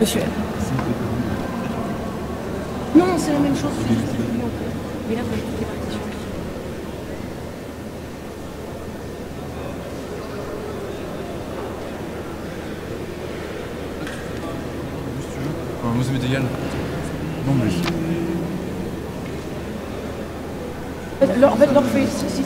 Monsieur. Non, c'est la même chose. C'est juste que mais là, vous avez toutes les partitions. Moi ça m'est égal. Non mais... En fait, leur fait 6.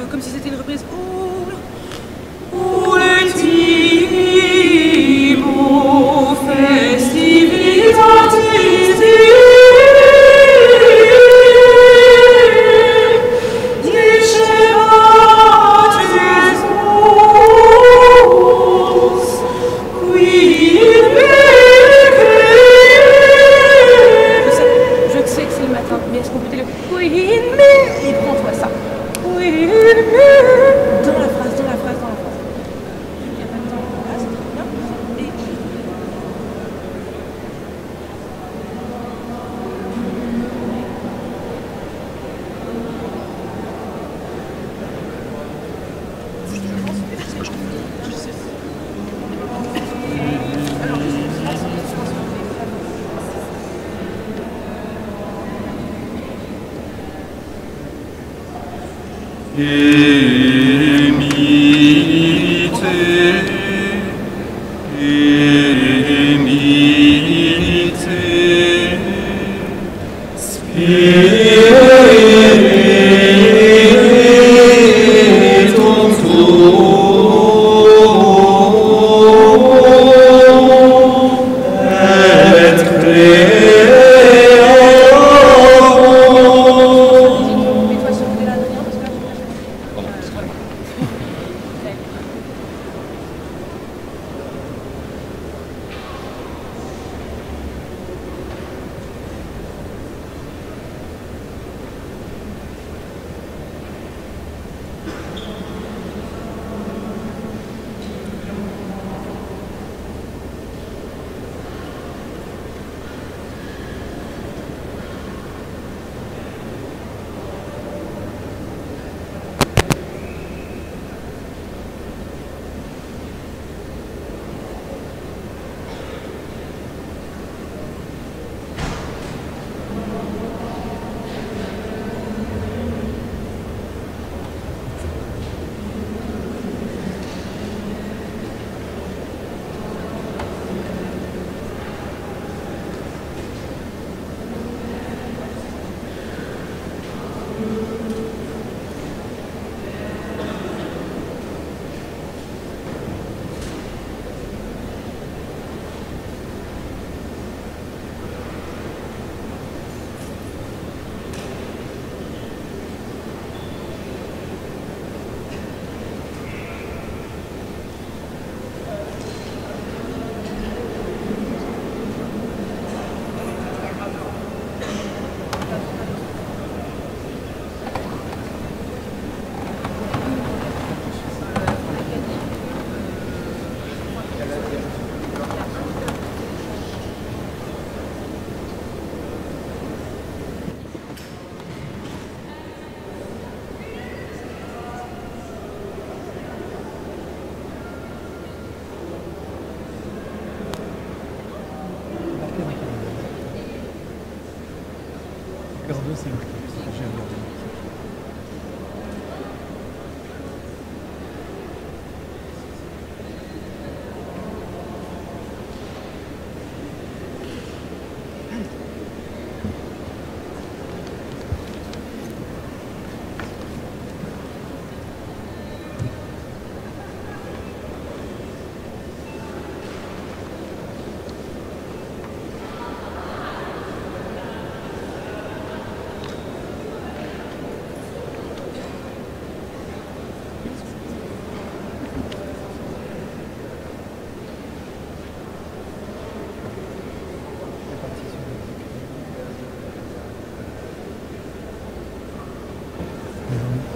Comme si c'était une reprise. Ultimo festivitatis dicebat Jesus, quid je sais que c'est le matin, mais est-ce qu'on peut dire le quid et prends-toi ça. Dans la phrase. Il n'y a pas de temps là, c'est très bien.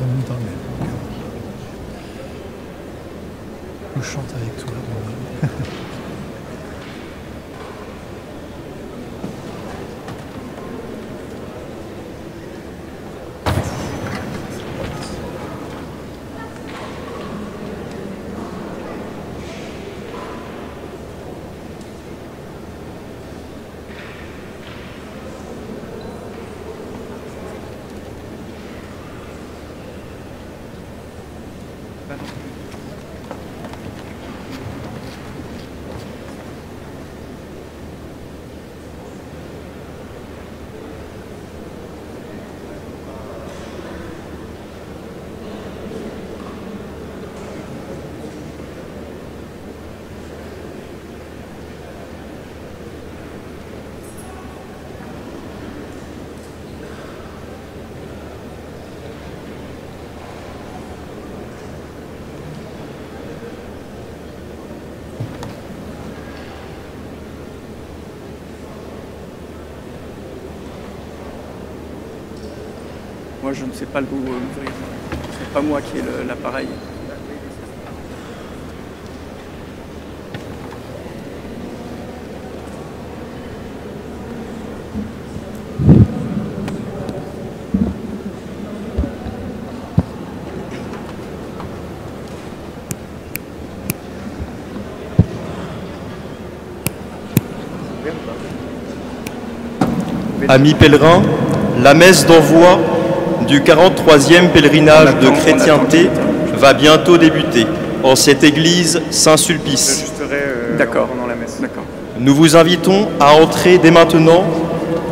On est dans le même. Je chante avec toi. Moi, je ne sais pas l'ouvrir. C'est pas moi qui ai l'appareil. Amis pèlerins, la messe d'envoi du 43e pèlerinage de chrétienté va bientôt débuter en cette église Saint-Sulpice. D'accord, pendant la messe. D'accord. Nous vous invitons à entrer dès maintenant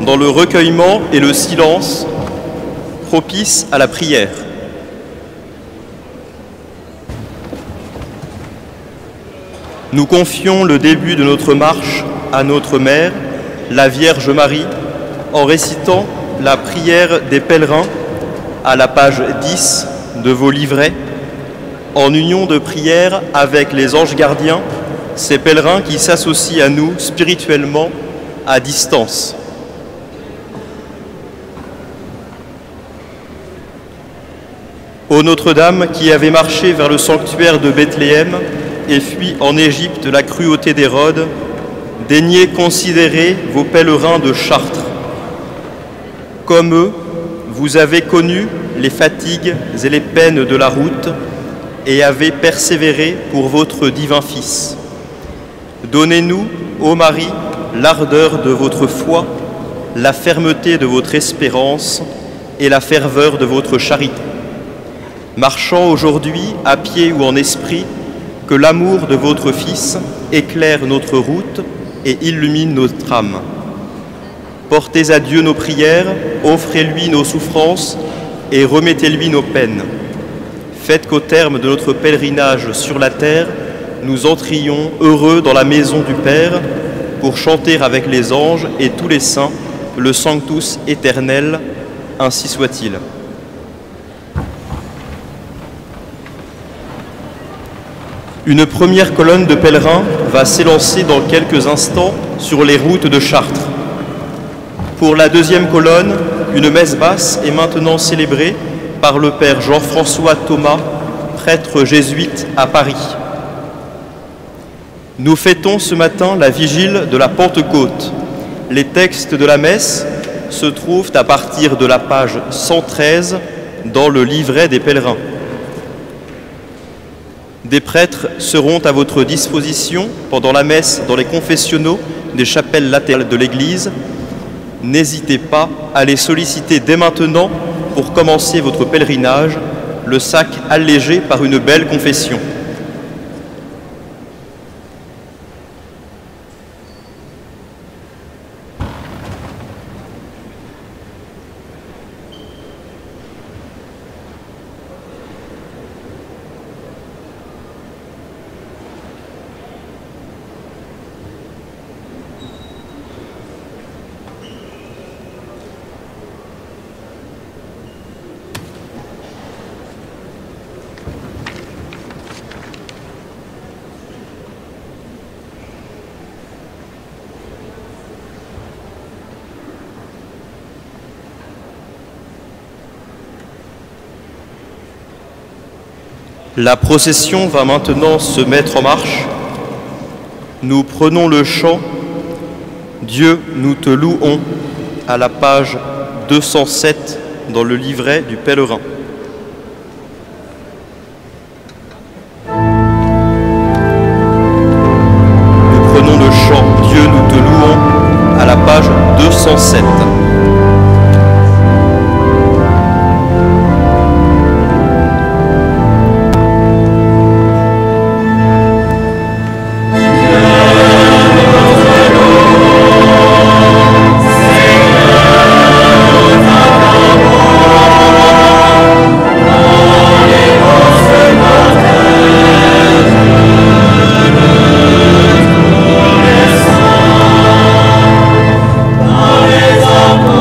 dans le recueillement et le silence propice à la prière. Nous confions le début de notre marche à notre Mère, la Vierge Marie, en récitant la prière des pèlerins à la page 10 de vos livrets, en union de prière avec les anges gardiens, ces pèlerins qui s'associent à nous spirituellement à distance. Ô Notre-Dame qui avait marché vers le sanctuaire de Bethléem et fui en Égypte la cruauté d'Hérode, daignez considérer vos pèlerins de Chartres. Comme eux, vous avez connu les fatigues et les peines de la route et avez persévéré pour votre divin Fils. Donnez-nous, ô Marie, l'ardeur de votre foi, la fermeté de votre espérance et la ferveur de votre charité. Marchant aujourd'hui, à pied ou en esprit, que l'amour de votre Fils éclaire notre route et illumine notre âme. Portez à Dieu nos prières, offrez-lui nos souffrances et remettez-lui nos peines. Faites qu'au terme de notre pèlerinage sur la terre, nous entrions heureux dans la maison du Père pour chanter avec les anges et tous les saints le Sanctus éternel, ainsi soit-il. Une première colonne de pèlerins va s'élancer dans quelques instants sur les routes de Chartres. Pour la deuxième colonne, une messe basse est maintenant célébrée par le père Jean-François Thomas, prêtre jésuite à Paris. Nous fêtons ce matin la vigile de la Pentecôte. Les textes de la messe se trouvent à partir de la page 113 dans le livret des pèlerins. Des prêtres seront à votre disposition pendant la messe dans les confessionnaux des chapelles latérales de l'Église. N'hésitez pas à les solliciter dès maintenant pour commencer votre pèlerinage, le sac allégé par une belle confession. La procession va maintenant se mettre en marche. Nous prenons le chant « Dieu, nous te louons » à la page 207 dans le livret du pèlerin. Nous prenons le chant « Dieu, nous te louons » à la page 207. Dans les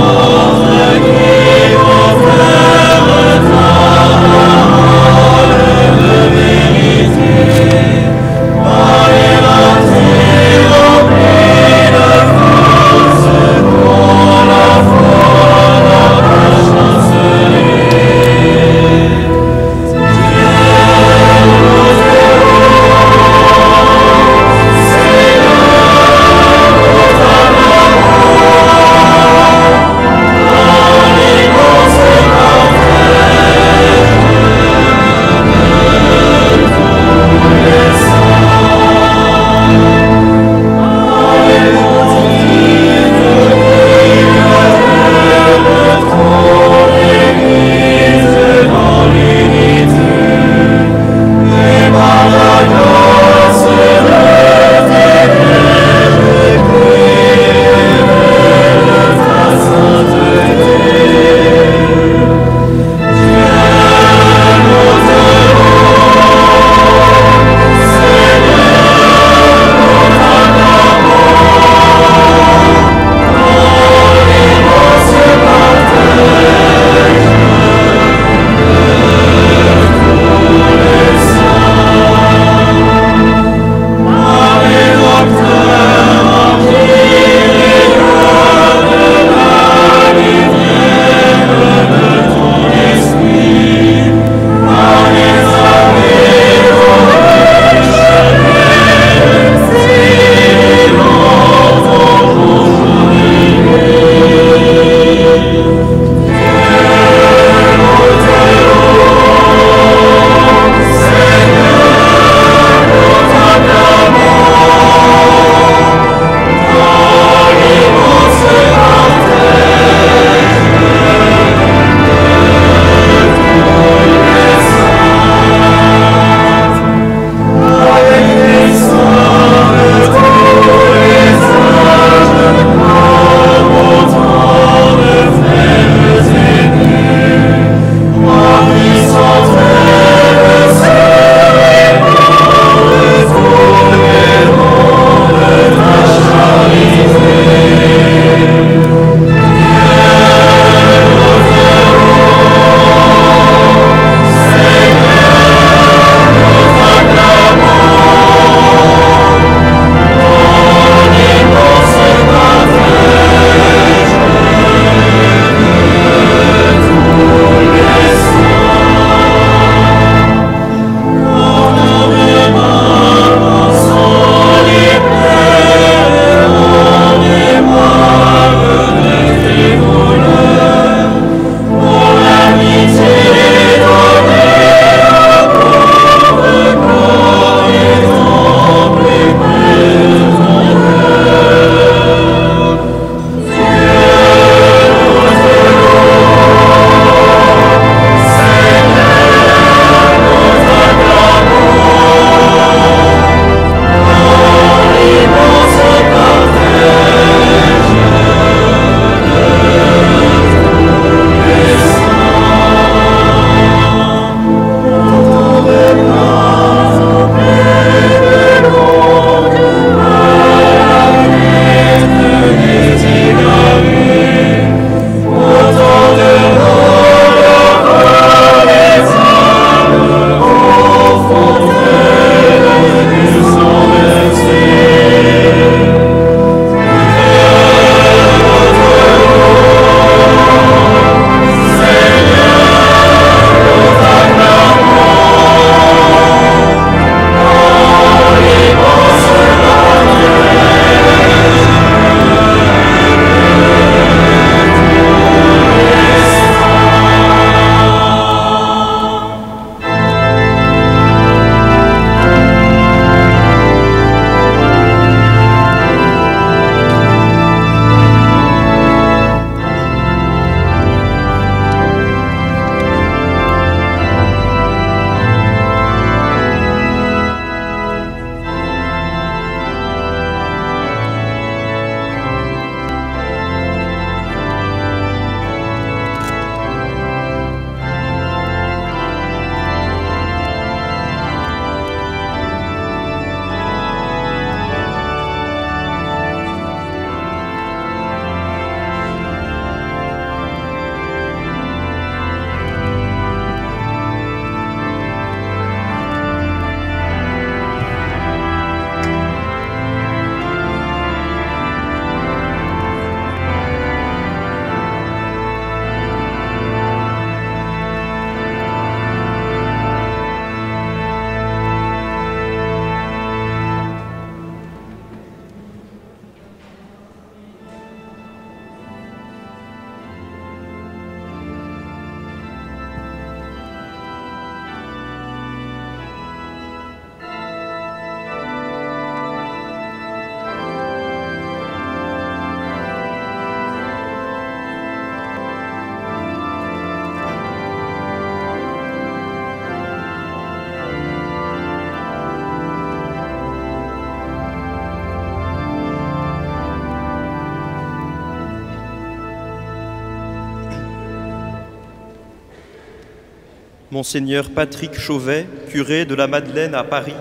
Monseigneur Patrick Chauvet, curé de la Madeleine à Paris,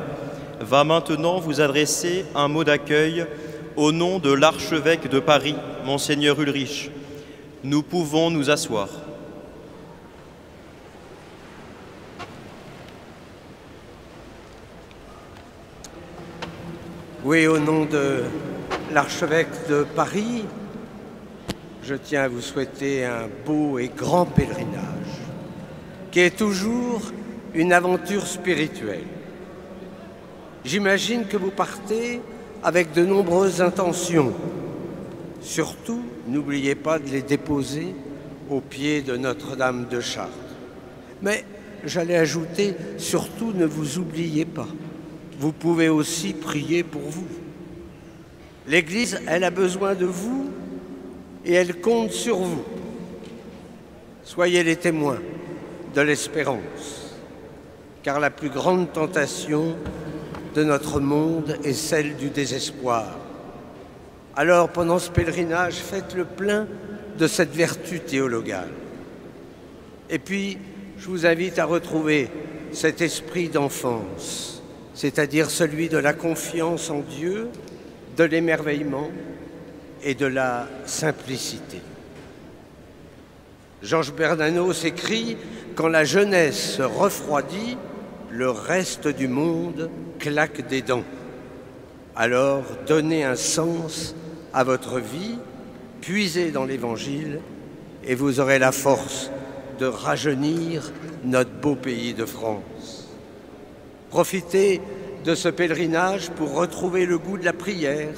va maintenant vous adresser un mot d'accueil au nom de l'archevêque de Paris, Monseigneur Ulrich. Nous pouvons nous asseoir. Oui, au nom de l'archevêque de Paris, je tiens à vous souhaiter un beau et grand pèlerinage, qui est toujours une aventure spirituelle. J'imagine que vous partez avec de nombreuses intentions. Surtout, n'oubliez pas de les déposer au pied de Notre-Dame de Chartres. Mais j'allais ajouter, surtout ne vous oubliez pas. Vous pouvez aussi prier pour vous. L'Église, elle a besoin de vous et elle compte sur vous. Soyez les témoins de l'espérance, car la plus grande tentation de notre monde est celle du désespoir. Alors, pendant ce pèlerinage, faites le plein de cette vertu théologale. Et puis, je vous invite à retrouver cet esprit d'enfance, c'est-à-dire celui de la confiance en Dieu, de l'émerveillement et de la simplicité. Georges Bernanos écrit « Quand la jeunesse se refroidit, le reste du monde claque des dents. Alors, donnez un sens à votre vie, puisez dans l'Évangile et vous aurez la force de rajeunir notre beau pays de France. Profitez de ce pèlerinage pour retrouver le goût de la prière,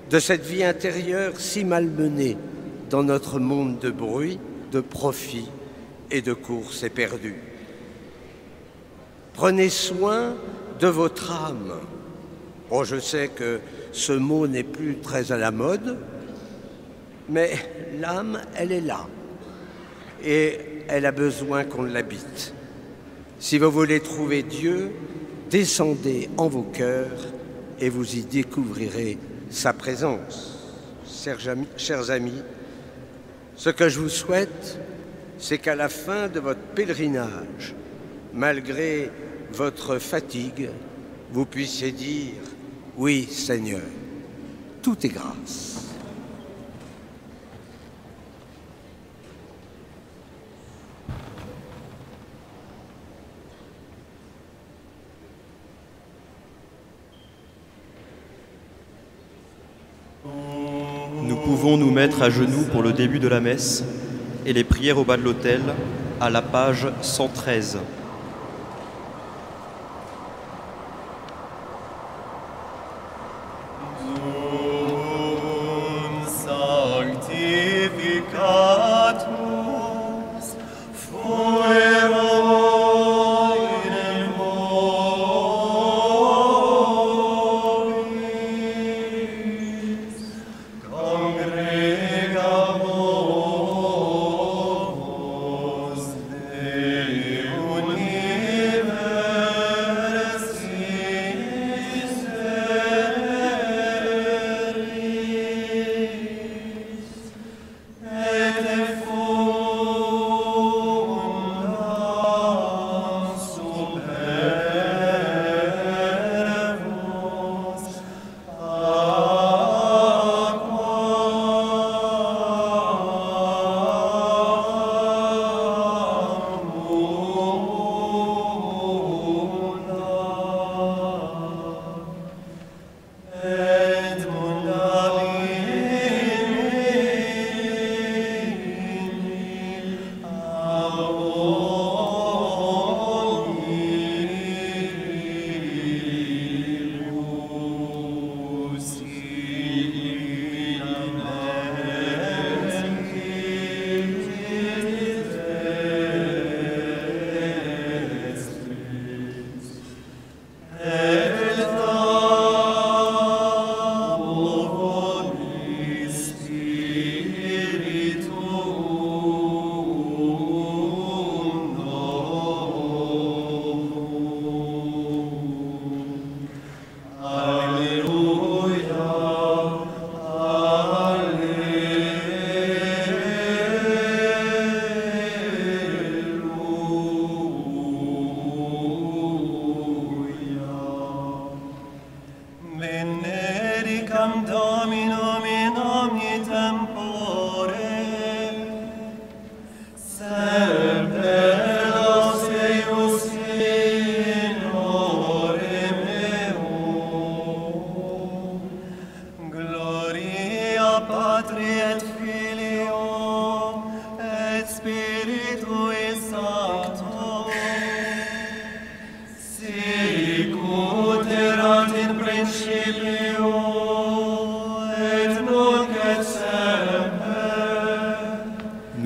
de cette vie intérieure si malmenée dans notre monde de bruit, de profit et de courses éperdues. Prenez soin de votre âme. Oh, je sais que ce mot n'est plus très à la mode, mais l'âme, elle est là et elle a besoin qu'on l'habite. Si vous voulez trouver Dieu, descendez en vos cœurs et vous y découvrirez sa présence. Chers amis, ce que je vous souhaite, c'est qu'à la fin de votre pèlerinage, malgré votre fatigue, vous puissiez dire « Oui, Seigneur, tout est grâce ». Nous pouvons nous mettre à genoux pour le début de la messe et les prières au bas de l'autel à la page 113.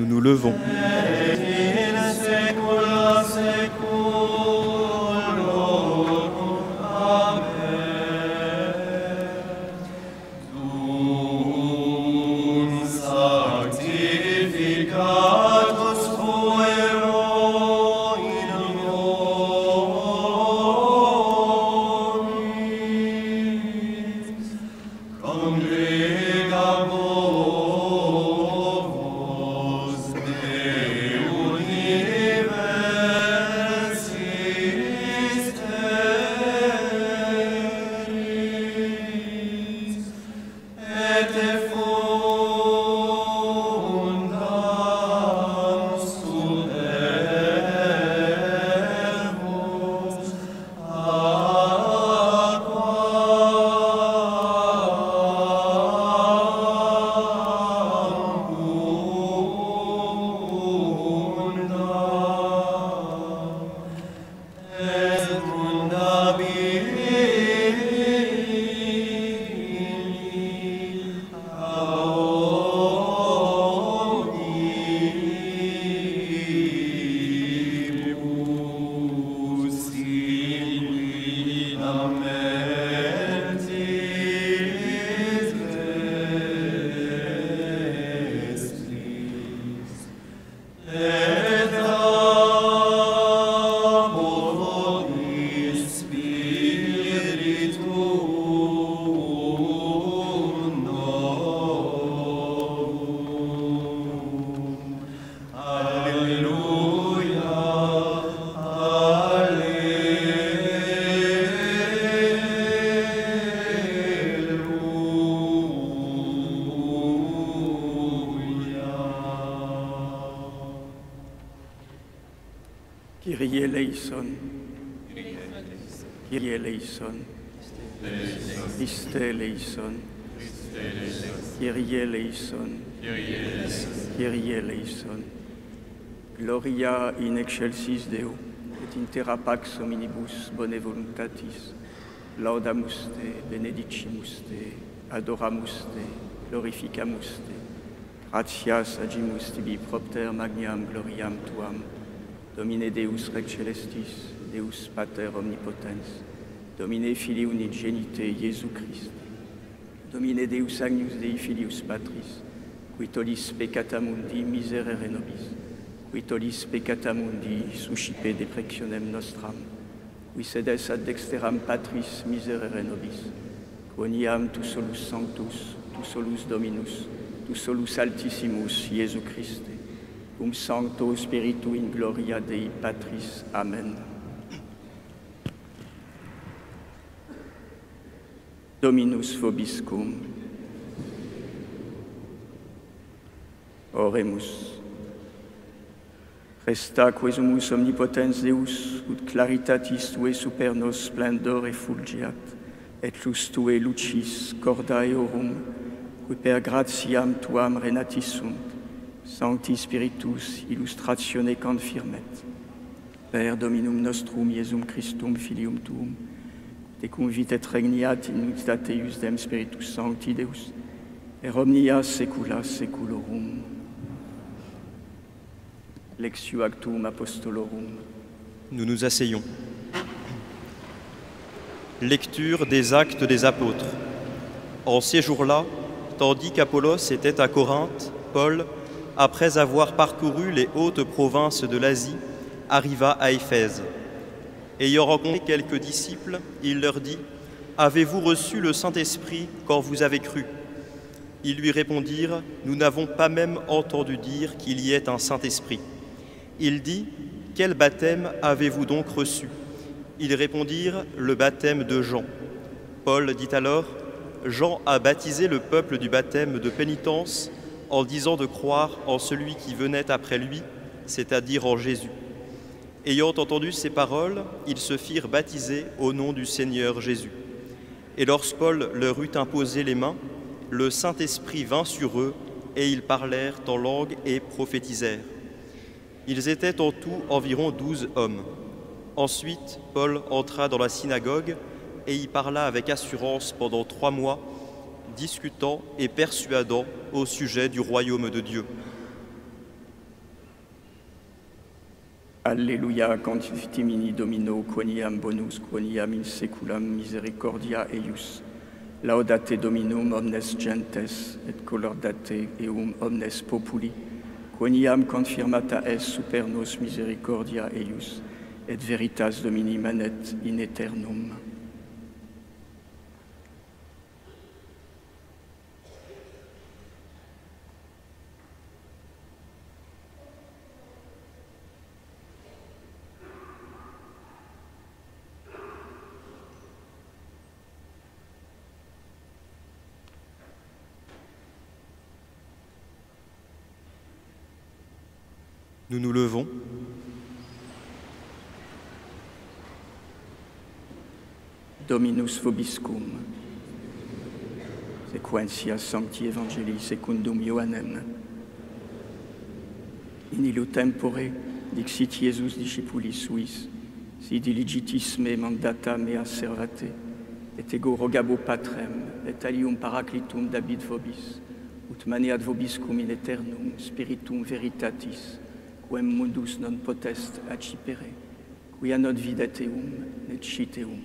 Nous nous levons. Kyrie eleison. Kyrie eleison. Christe eleison. Kyrie eleison. Kyrie eleison. Gloria in excelsis Deo, et in terra pax hominibus bone voluntatis, laudamus te, benedicimus te, adoramus te, glorificamus te, gratias agimus tibi propter magnam gloriam tuam, Domine Deus Rex Celestis, Deus Pater Omnipotens, Domine Filii Unigenite Iesu Christ, Domine Deus Agnus Dei Filius Patris, qui tollis peccata mundi miserere nobis, qui tollis peccata mundi suscipe deprectionem nostram, qui sedes ad dexteram Patris miserere nobis, quoniam tu solus sanctus, tu solus Dominus, tu solus Altissimus Iesu Christe, cum Sancto Spiritu in gloria Dei Patris. Amen. Dominus vobiscum. Oremus. Resta quesumus omnipotens Deus, ut claritatis Tue super nos splendore fulgiat, et lux Tue lucis cordaeorum, qui per gratiam Tuam renatis sunt, Sancti Spiritus illustratione confirmet. Per Dominum nostrum Iesum Christum Filium Tuum, te convit et regnat in unitate Deum Spiritus Sancti Deus, per omnia saecula saeculorum. Lectio Actum Apostolorum. Nous nous asseyons. Lecture des Actes des Apôtres. En ces jours-là, tandis qu'Apollos était à Corinthe, Paul, après avoir parcouru les hautes provinces de l'Asie, arriva à Éphèse. Ayant rencontré quelques disciples, il leur dit : « Avez-vous reçu le Saint-Esprit quand vous avez cru ?» Ils lui répondirent : « Nous n'avons pas même entendu dire qu'il y ait un Saint-Esprit. » Il dit : « Quel baptême avez-vous donc reçu ?» Ils répondirent : « Le baptême de Jean. » Paul dit alors : « Jean a baptisé le peuple du baptême de pénitence en disant de croire en celui qui venait après lui, c'est-à-dire en Jésus. » Ayant entendu ces paroles, ils se firent baptiser au nom du Seigneur Jésus. Et lorsque Paul leur eut imposé les mains, le Saint-Esprit vint sur eux, et ils parlèrent en langue et prophétisèrent. Ils étaient en tout environ 12 hommes. Ensuite, Paul entra dans la synagogue et y parla avec assurance pendant 3 mois, discutant et persuadant au sujet du royaume de Dieu. Alleluia, confitimini Domino, quoniam bonus, quoniam in seculam misericordia eius. Laudate Dominum omnes gentes, et collordate eum omnes populi, quoniam confirmata es super nos misericordia eius, et veritas Domini manet in aeternum. Nous nous levons. Dominus vobiscum, sequentia sancti evangelii secundum Ioannem. In illo tempore dixit Iesus discipulis suis, si diligitis me mandata mea servate, et ego rogabo patrem, et alium paraclitum dabit vobis, ut maneat vobiscum in aeternum spiritum veritatis, quem mundus non potest accipere, quia non videt eum, net scit eum.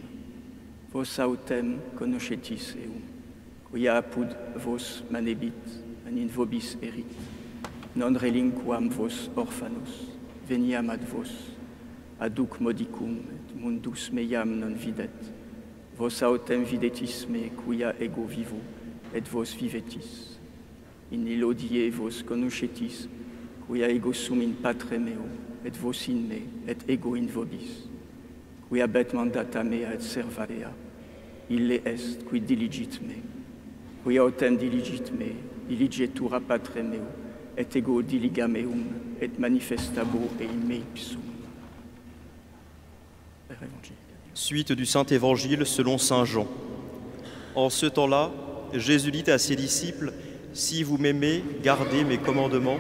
Vos autem conoscetis eum, quia apud vos manebit, an in vobis erit. Non relinquam vos orphanos, veniam ad vos, aduc modicum, et mundus meiam non videt. Vos autem videtis me, quia ego vivo, et vos vivetis. In illo die vos conoscetis, quia ego sum in patre meo, et vos in me, et ego in vobis, quia bet mandata mea et serva ea, ille est qui diligit me, quia autem diligit me, diligetur a patre meo, et ego diligam eum, et manifestabo in me ipsum. Suite du Saint-Évangile selon saint Jean. En ce temps-là, Jésus dit à ses disciples, « Si vous m'aimez, gardez mes commandements,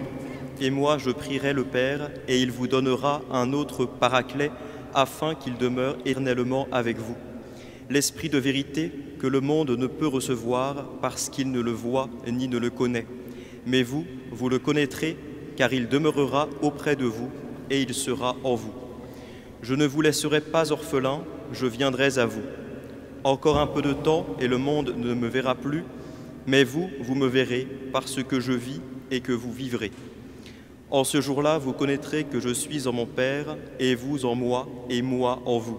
et moi je prierai le Père, et il vous donnera un autre paraclet, afin qu'il demeure éternellement avec vous. L'Esprit de vérité que le monde ne peut recevoir parce qu'il ne le voit ni ne le connaît. Mais vous, vous le connaîtrez, car il demeurera auprès de vous, et il sera en vous. Je ne vous laisserai pas orphelin, je viendrai à vous. Encore un peu de temps, et le monde ne me verra plus, mais vous, vous me verrez, parce que je vis et que vous vivrez. En ce jour-là, vous connaîtrez que je suis en mon Père, et vous en moi, et moi en vous.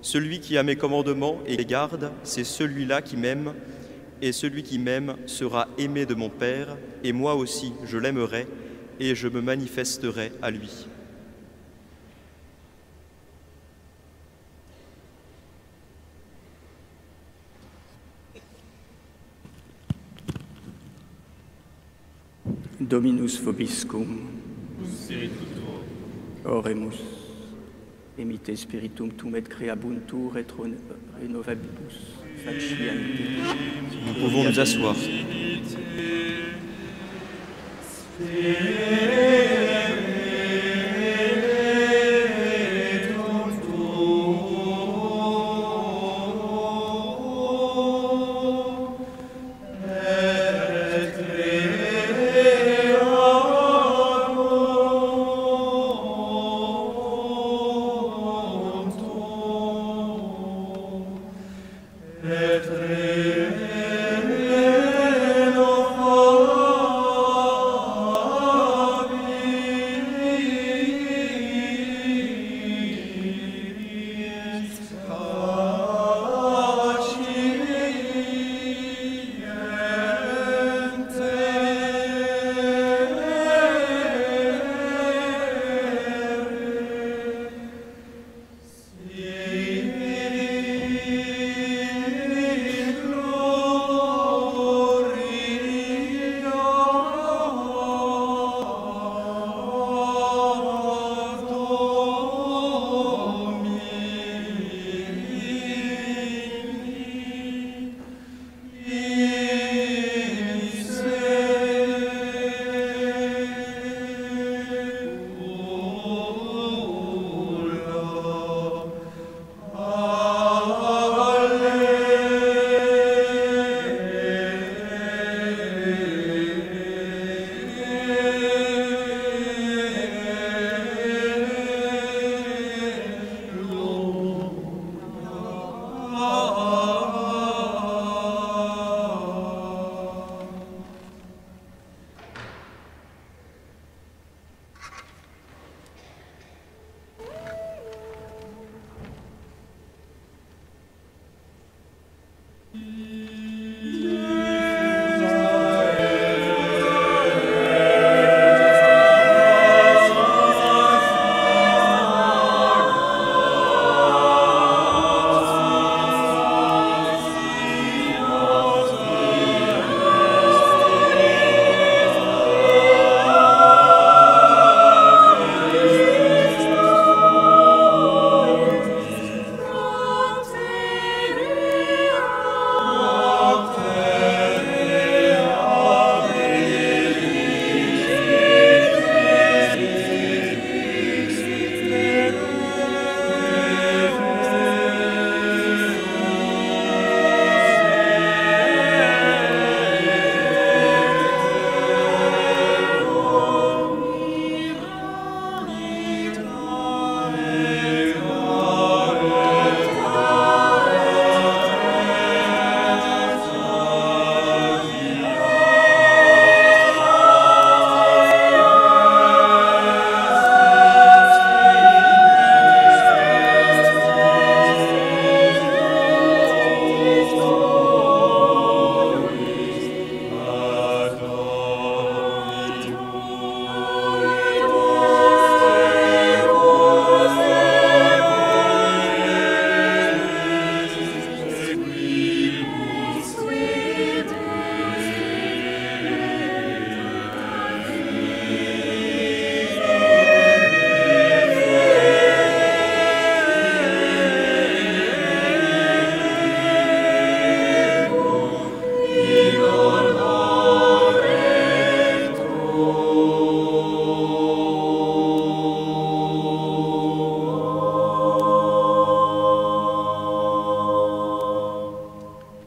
Celui qui a mes commandements et les garde, c'est celui-là qui m'aime, et celui qui m'aime sera aimé de mon Père, et moi aussi je l'aimerai, et je me manifesterai à lui. Dominus vobiscum, oremus, emite spiritum tum et creabuntur et renovabibus faciente. Nous pouvons nous asseoir.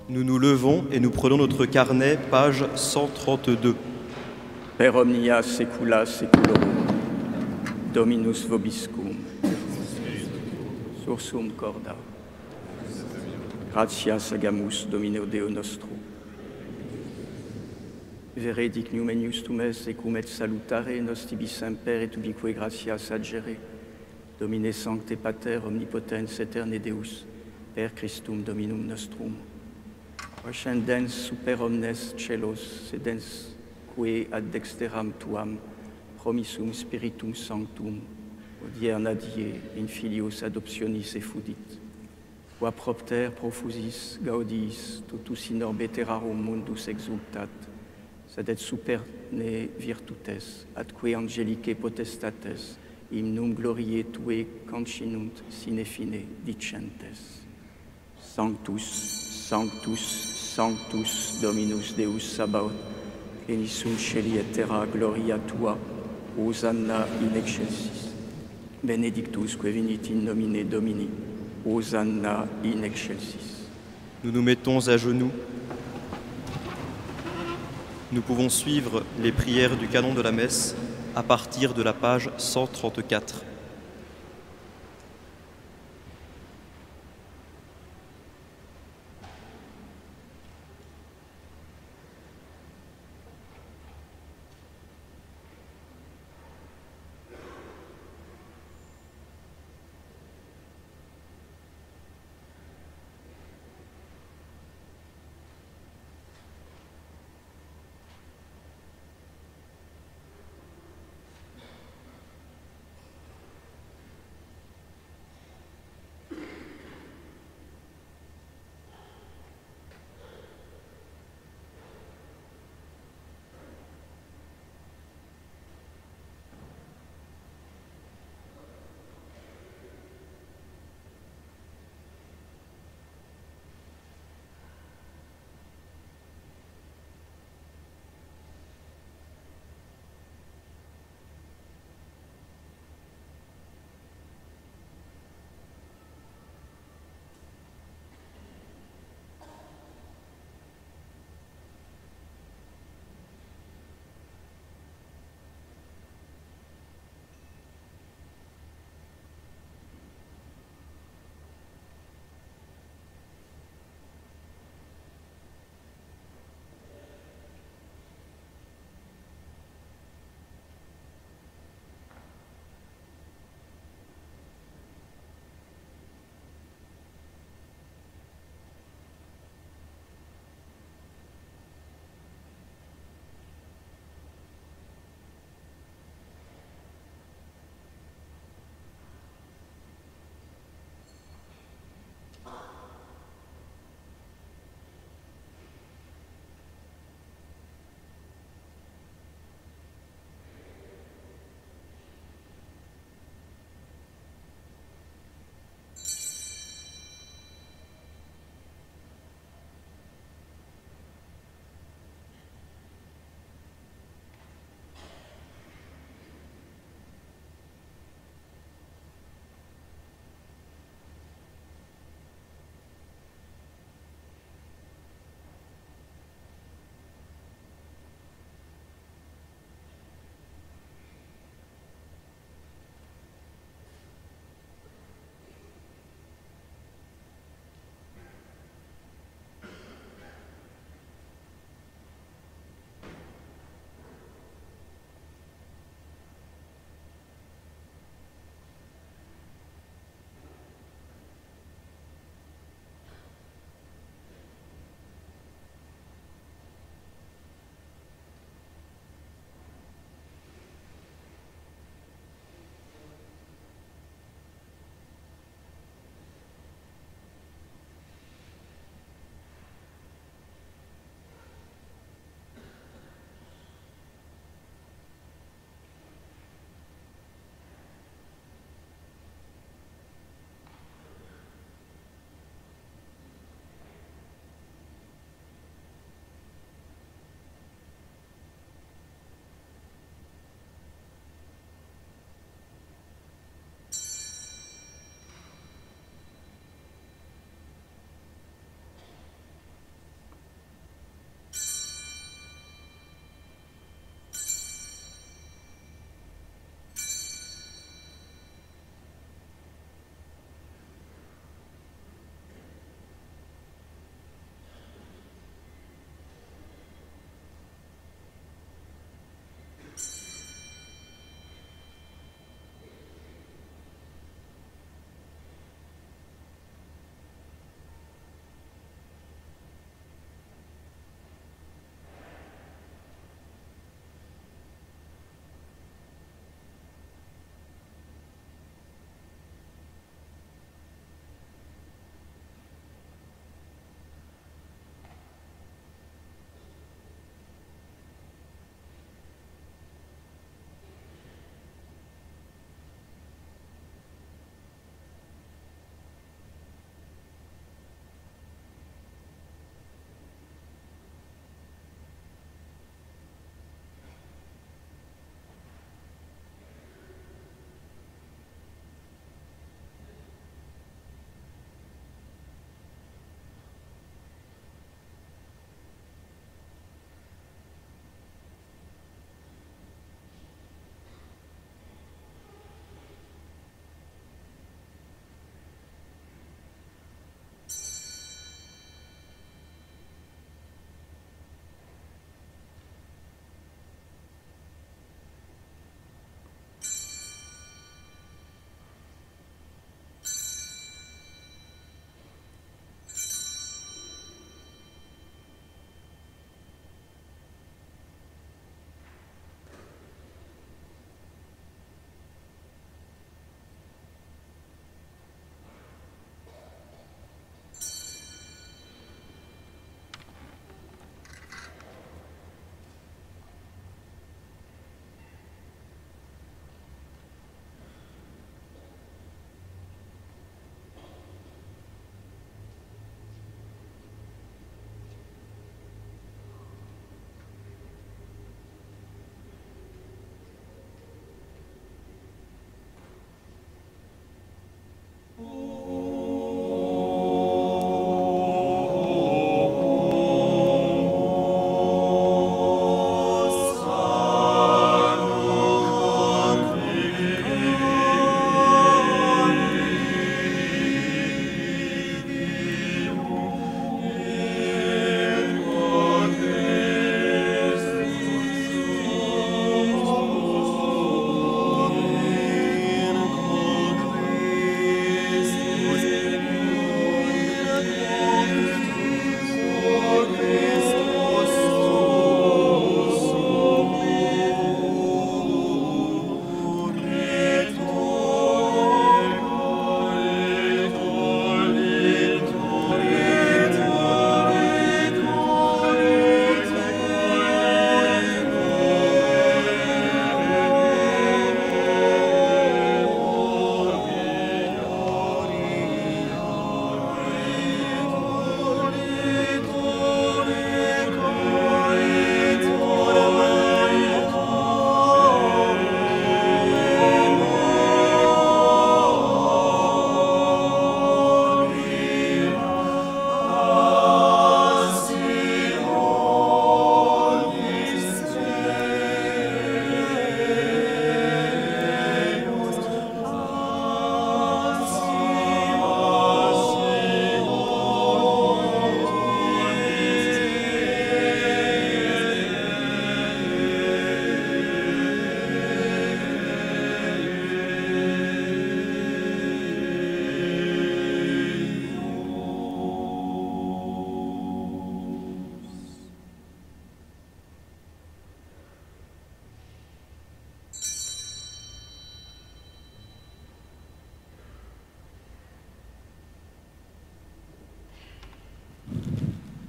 Nous nous levons et nous prenons notre carnet, page 132. Per omnia saecula saeculorum, Dominus vobiscum, sursum corda, gratias agamus Domino Deo nostro. Vere dignum enius tum es, ecum et salutare nostibus semper et ubique gratias adgere, Domine sancte Pater omnipotens aeterne Deus, per Christum Dominum nostrum. Ascendens super omnes celos, sedens que ad dexteram tuam, promissum spiritum sanctum, odierna die in filius adoptionis effudit. Qua propter profusis gaudiis, totus in orbe terrarum mundus exultat, sed et super ne virtutes, atque angelicae potestates, imnum gloriae tue cancinunt sine fine dicentes. Sanctus, Sanctus, Sanctus, Dominus Deus Sabaoth, plenis sunt celi et terra gloria tua, Hosanna in excelsis. Benedictus que venit in nomine Domini, Hosanna in excelsis. Nous nous mettons à genoux. Nous pouvons suivre les prières du canon de la messe à partir de la page 134.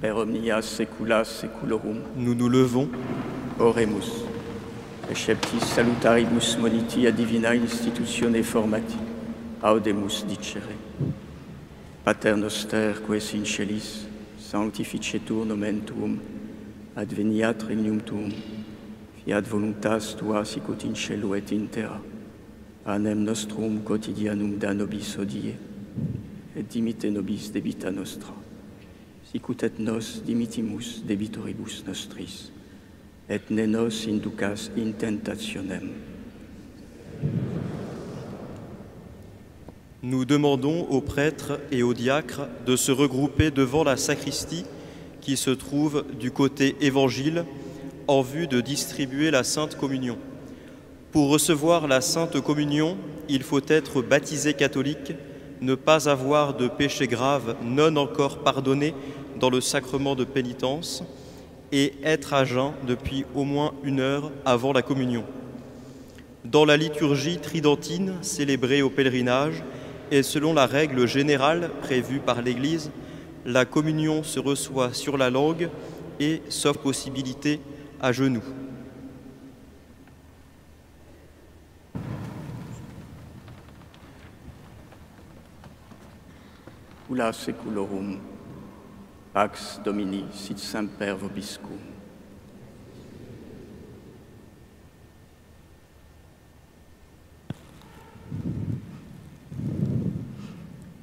per omnia saecula saeculorum. Nous nous levons. Oremus. Receptis salutaribus moniti a divina institutione formati. Audemus dicere. Pater noster, qui es in celis, sanctificetur nomen tuum, adveniat regnum tuum, fiat voluntas tua sicut in cielo et in terra. Panem nostrum quotidianum da nobis hodie, et dimite nobis debita nostra, sicut et nos dimitimus debitoribus nostris, et ne nos inducas in tentationem. Nous demandons aux prêtres et aux diacres de se regrouper devant la sacristie qui se trouve du côté évangile en vue de distribuer la Sainte Communion. Pour recevoir la Sainte Communion, il faut être baptisé catholique, ne pas avoir de péché grave non encore pardonné dans le sacrement de pénitence et être à jeun depuis au moins 1 heure avant la communion. Dans la liturgie tridentine célébrée au pèlerinage et selon la règle générale prévue par l'Église, la communion se reçoit sur la langue et, sauf possibilité, à genoux. Ula seculorum, Pax Domini sit semper vobiscum.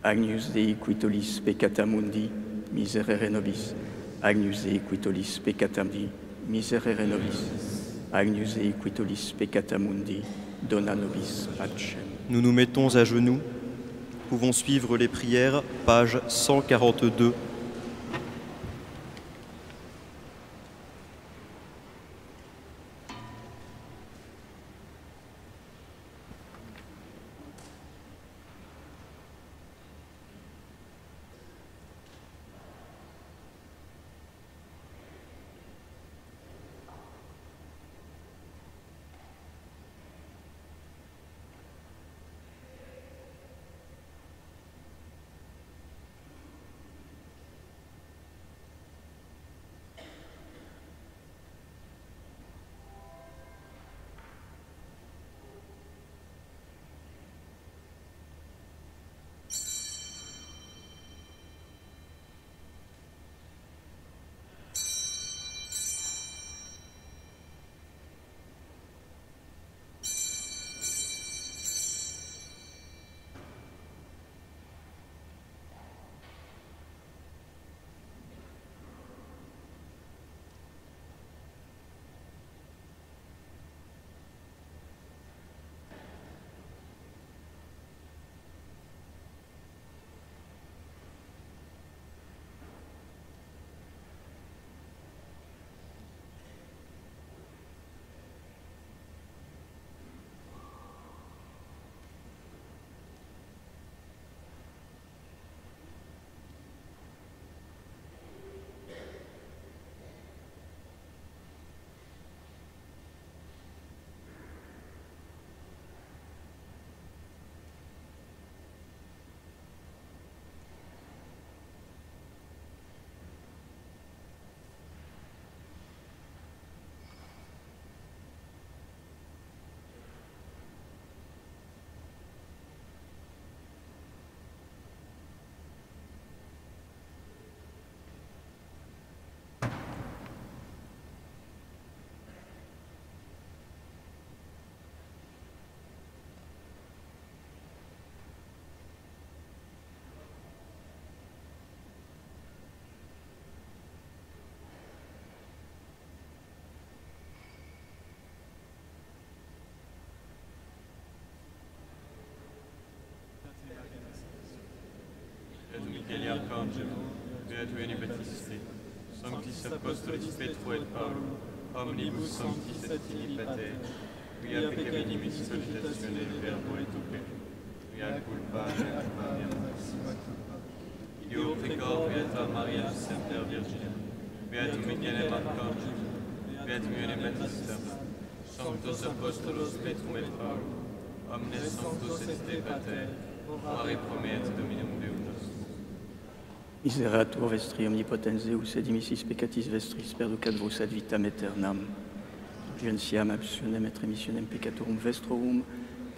Agnus Dei qui tollis peccata mundi, miserere nobis. Agnus Dei qui tollis peccata mundi, miserere nobis. Agnus Dei qui tollis peccata mundi, dona nobis pacem. Nous nous mettons à genoux. Pouvons suivre les prières, page 142. Michele Arcangelo, Beatui Baptiste, Sanctis Apostolis Petro et Paulo, Omnibus Sanctis et Pater, quia peccavi dimis solitatione verbo et opere, quia culpa et Maria Massima culpa. Ideo precor Beata Maria Semper Virgine, Beatum Michele Arcangelo, Beatum Ione Baptista, Sanctos Apostolos Petrum et Paulo, Omnes Sanctos et Pater, Ore promet Dominum Deum nostrum. Miseratur vestri omnipotens Deus et dimissis peccatis vestris perducat vos ad vitam aeternam. Gentiam abstionem et remissionem peccatorum vestrorum,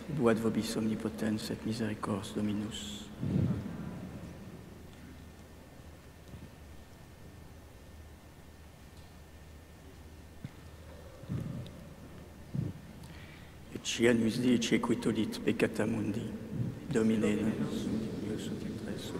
tribuat vobis omnipotens et misericors Dominus. Cianus dice quitolit peccata mundi, Domine nos, Deus ut intres.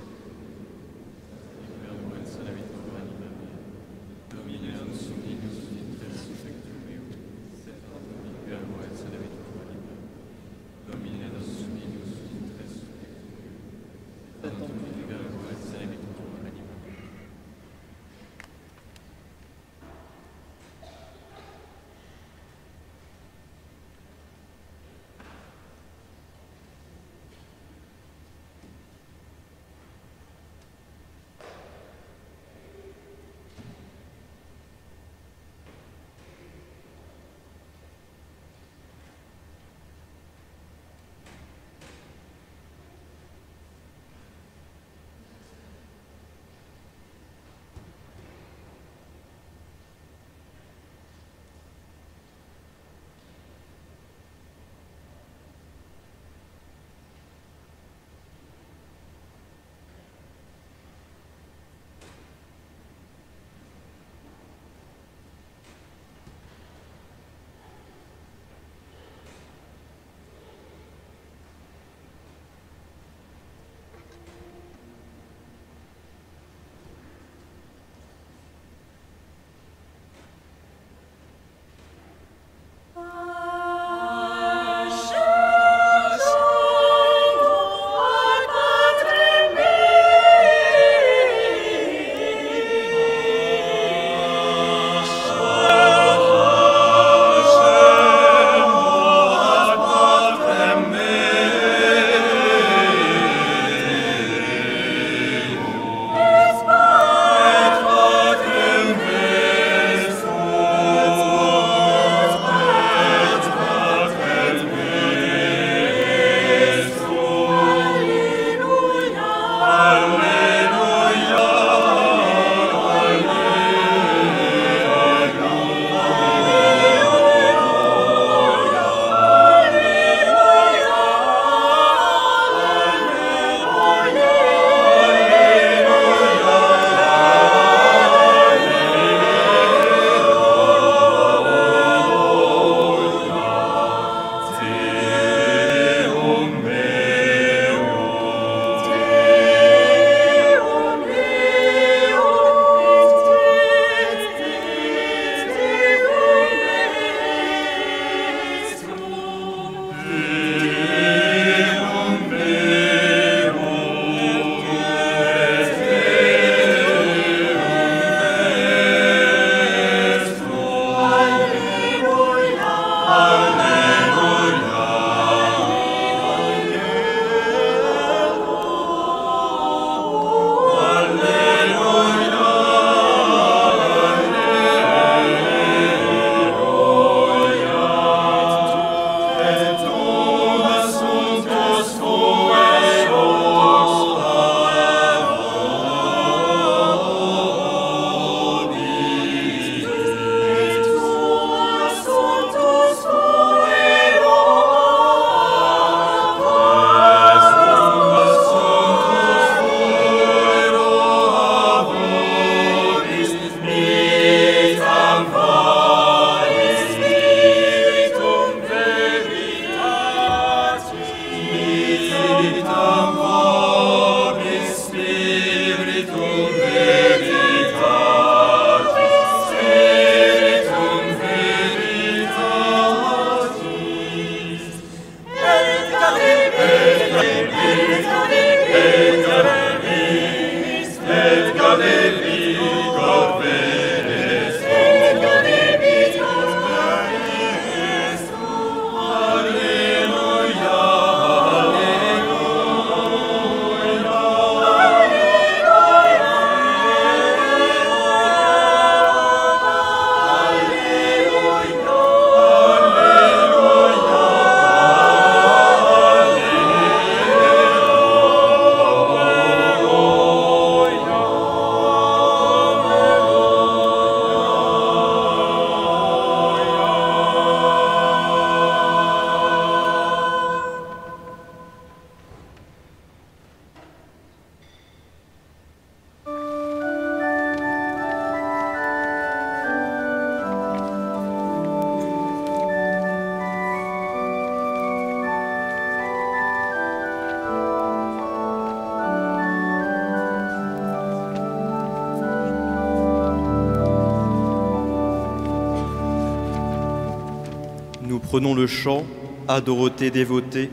prenons le chant « À Dorothée dévotée »,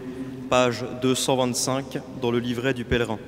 page 225 dans le livret du pèlerin.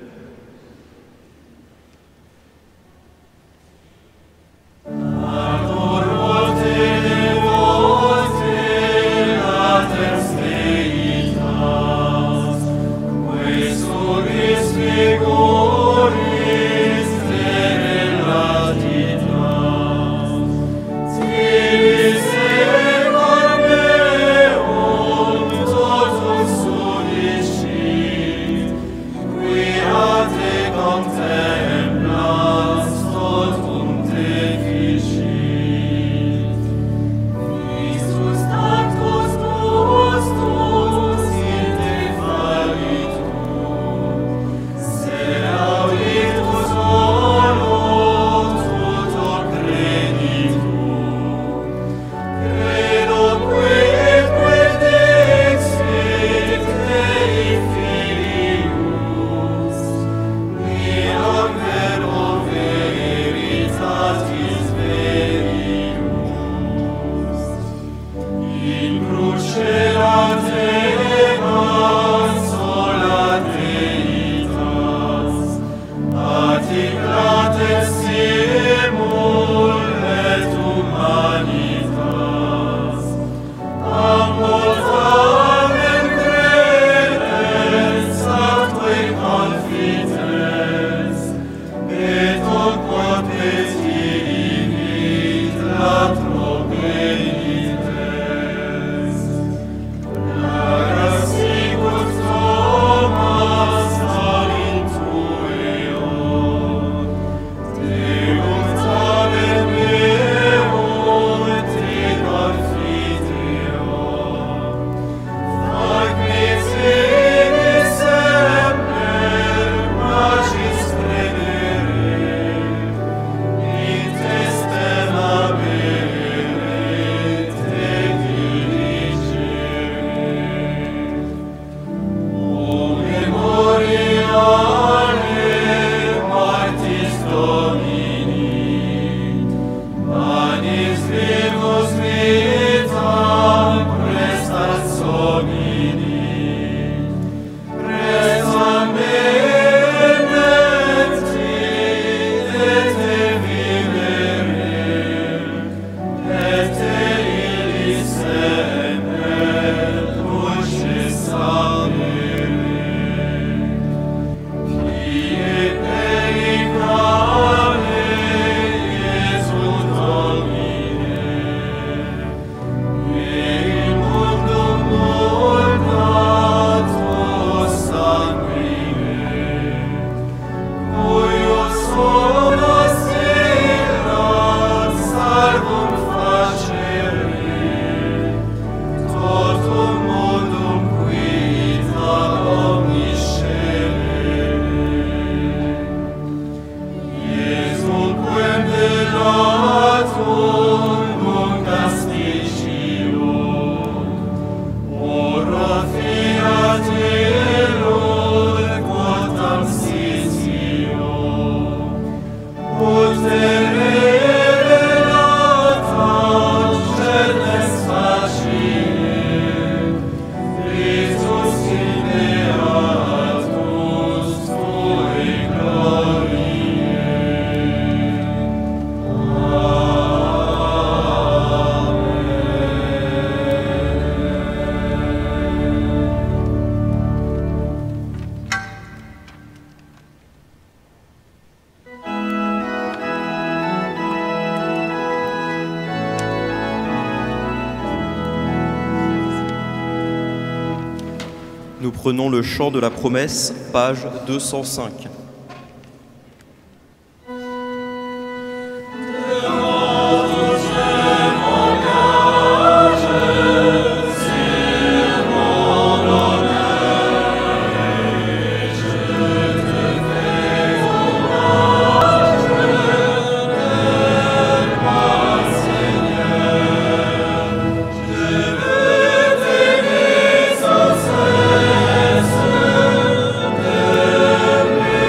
Nous prenons le chant de la promesse, page 205. Amen.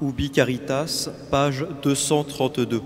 Ubi Caritas, page 232.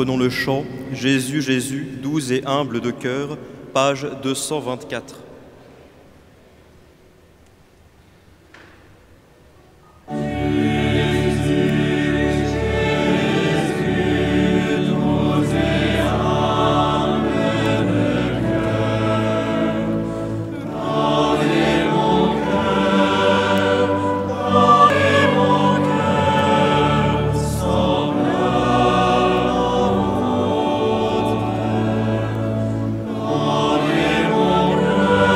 Prenons le chant « Jésus, Jésus, doux et humble de cœur », page 224. Mon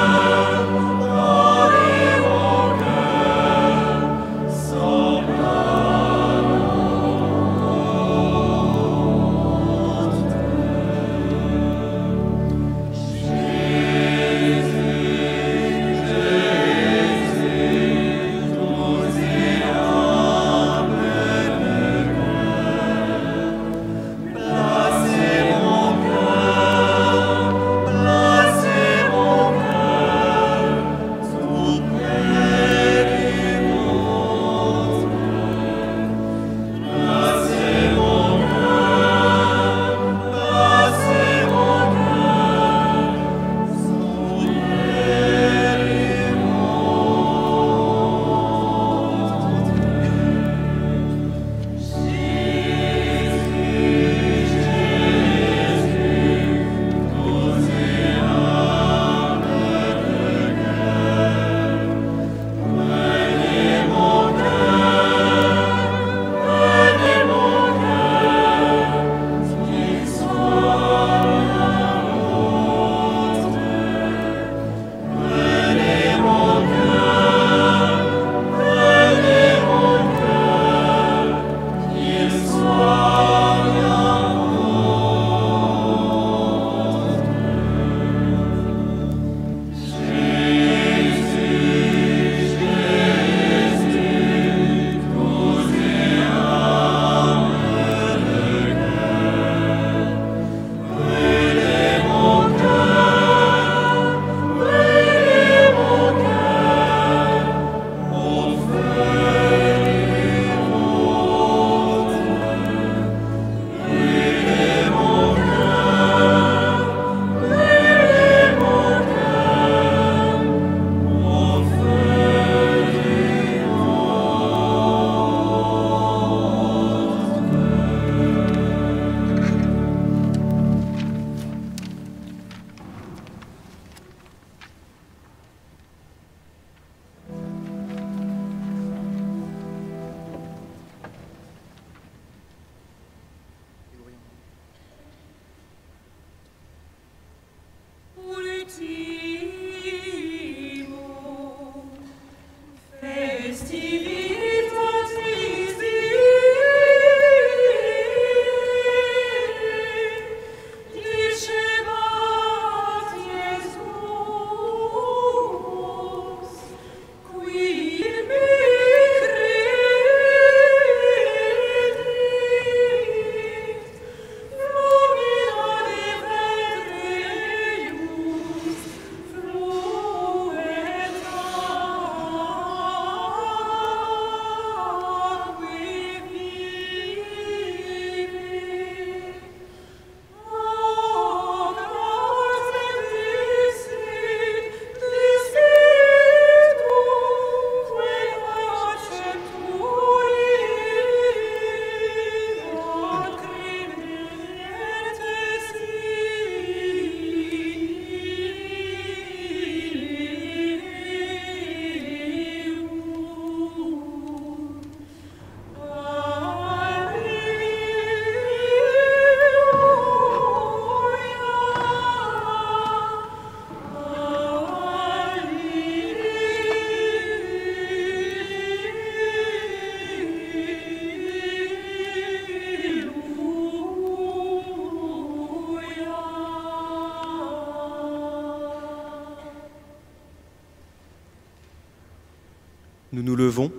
Nous nous levons.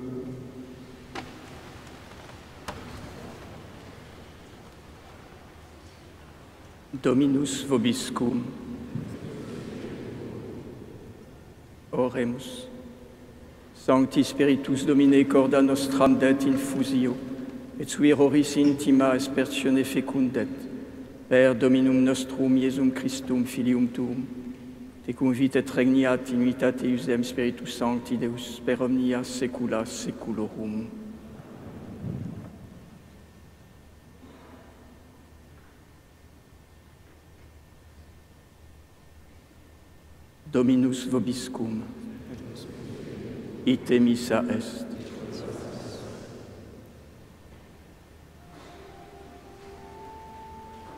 Dominus vobiscum. Oremus. Sancti Spiritus Domine corda nostram det infusio, et sui oris intima aspertione fecundet, per Dominum nostrum Iesum Christum Filium Tuum, te convit et regnat in unitate Iusem Spiritus Sancti Deus per omnia saecula saeculorum. Dominus vobiscum. Ite missa est.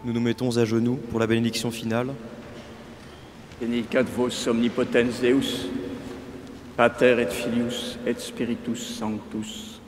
Nous nous mettons à genoux pour la bénédiction finale. Benedicat vos omnipotens Deus, Pater et Filius et Spiritus Sanctus.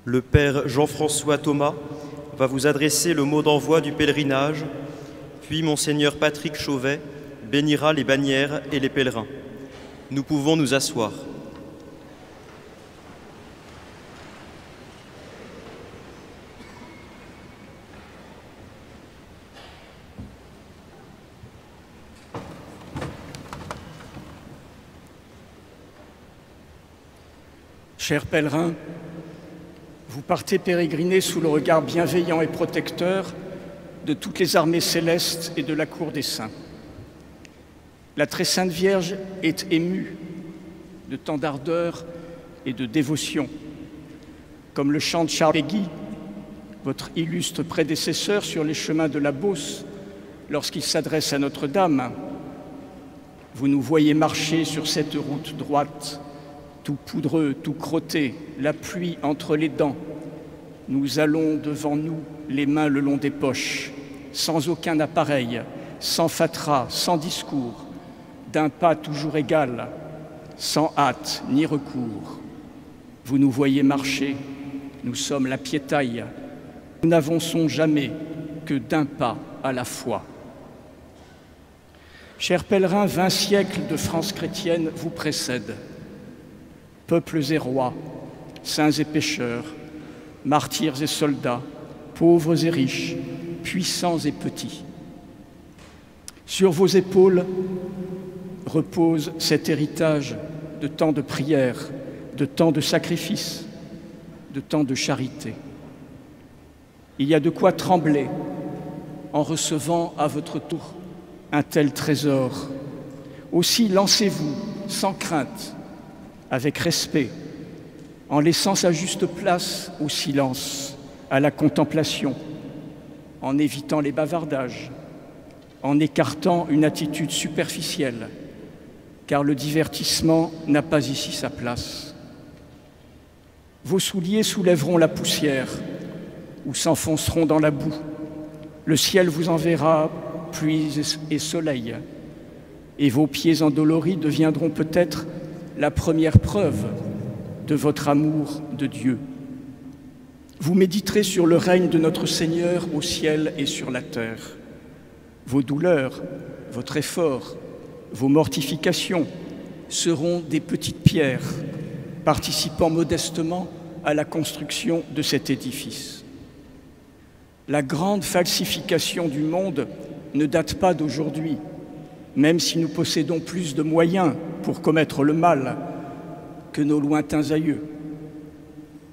Le Père Jean-François Thomas va vous adresser le mot d'envoi du pèlerinage, puis Monseigneur Patrick Chauvet bénira les bannières et les pèlerins. Nous pouvons nous asseoir. Chers pèlerins, vous partez pérégriner sous le regard bienveillant et protecteur de toutes les armées célestes et de la cour des saints. La très sainte Vierge est émue de tant d'ardeur et de dévotion. Comme le chante Charles Péguy, votre illustre prédécesseur sur les chemins de la Beauce, lorsqu'il s'adresse à Notre-Dame, vous nous voyez marcher sur cette route droite, tout poudreux, tout crotté, la pluie entre les dents. Nous allons devant nous, les mains le long des poches, sans aucun appareil, sans fatras, sans discours, d'un pas toujours égal, sans hâte ni recours. Vous nous voyez marcher, nous sommes la piétaille, nous n'avançons jamais que d'un pas à la fois. Chers pèlerins, 20 siècles de France chrétienne vous précèdent. Peuples et rois, saints et pécheurs, martyrs et soldats, pauvres et riches, puissants et petits. Sur vos épaules repose cet héritage de tant de prières, de tant de sacrifices, de tant de charité. Il y a de quoi trembler en recevant à votre tour un tel trésor. Aussi lancez-vous sans crainte, avec respect, en laissant sa juste place au silence, à la contemplation, en évitant les bavardages, en écartant une attitude superficielle, car le divertissement n'a pas ici sa place. Vos souliers soulèveront la poussière ou s'enfonceront dans la boue. Le ciel vous enverra pluie et soleil, et vos pieds endoloris deviendront peut-être la première preuve de votre amour de Dieu. Vous méditerez sur le règne de notre Seigneur au ciel et sur la terre. Vos douleurs, votre effort, vos mortifications seront des petites pierres participant modestement à la construction de cet édifice. La grande falsification du monde ne date pas d'aujourd'hui, même si nous possédons plus de moyens pour commettre le mal que nos lointains aïeux.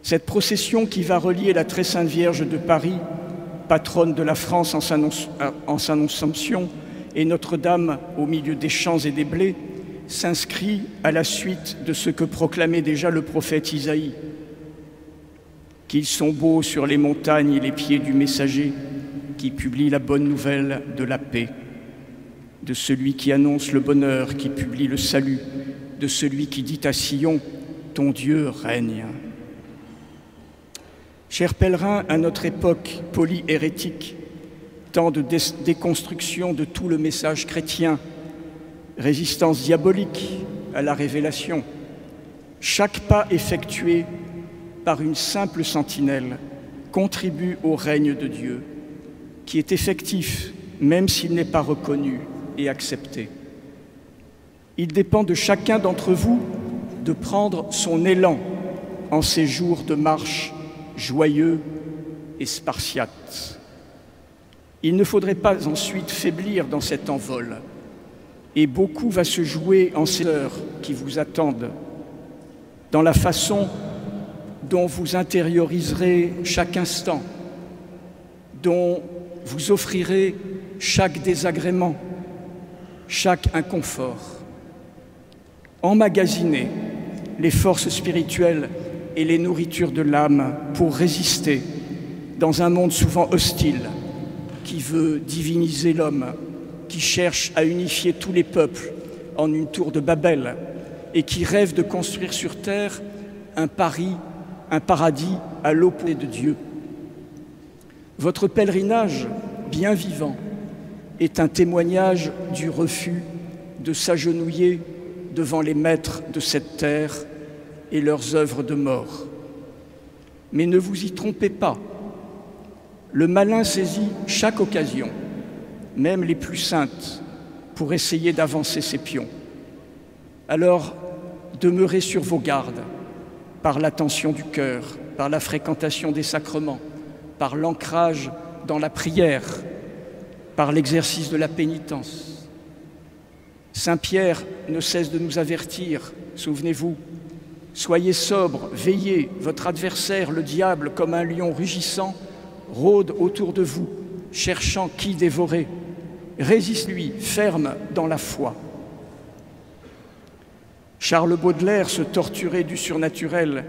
Cette procession qui va relier la Très Sainte Vierge de Paris, patronne de la France en sa Annonciation, et Notre-Dame au milieu des champs et des blés, s'inscrit à la suite de ce que proclamait déjà le prophète Isaïe. Qu'ils sont beaux sur les montagnes et les pieds du messager qui publie la bonne nouvelle de la paix, de celui qui annonce le bonheur, qui publie le salut, de celui qui dit à Sion, ton Dieu règne. Chers pèlerins, à notre époque polyhérétique, temps de déconstruction de tout le message chrétien, résistance diabolique à la révélation, chaque pas effectué par une simple sentinelle contribue au règne de Dieu, qui est effectif, même s'il n'est pas reconnu et accepté. Il dépend de chacun d'entre vous de prendre son élan en ces jours de marche joyeux et spartiates. Il ne faudrait pas ensuite faiblir dans cet envol, et beaucoup va se jouer en ces heures qui vous attendent, dans la façon dont vous intérioriserez chaque instant, dont vous offrirez chaque désagrément, chaque inconfort. Emmagasinez les forces spirituelles et les nourritures de l'âme pour résister dans un monde souvent hostile qui veut diviniser l'homme, qui cherche à unifier tous les peuples en une tour de Babel et qui rêve de construire sur terre un paradis à l'opposé de Dieu. Votre pèlerinage bien vivant est un témoignage du refus de s'agenouiller devant les maîtres de cette terre et leurs œuvres de mort. Mais ne vous y trompez pas, le malin saisit chaque occasion, même les plus saintes, pour essayer d'avancer ses pions. Alors, demeurez sur vos gardes, par l'attention du cœur, par la fréquentation des sacrements, par l'ancrage dans la prière, par l'exercice de la pénitence. Saint Pierre ne cesse de nous avertir, souvenez-vous, soyez sobres, veillez, votre adversaire, le diable, comme un lion rugissant, rôde autour de vous, cherchant qui dévorer. Résiste-lui, ferme dans la foi. Charles Baudelaire, ce torturé du surnaturel,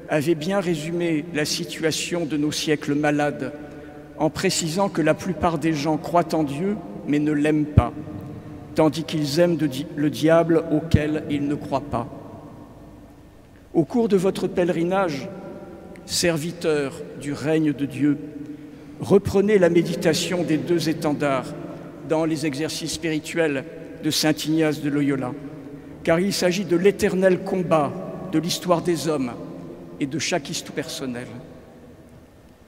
avait bien résumé la situation de nos siècles malades en précisant que la plupart des gens croient en Dieu mais ne l'aiment pas, tandis qu'ils aiment le diable auquel ils ne croient pas. Au cours de votre pèlerinage, serviteurs du règne de Dieu, reprenez la méditation des deux étendards dans les exercices spirituels de saint Ignace de Loyola, car il s'agit de l'éternel combat de l'histoire des hommes et de chaque histoire personnelle.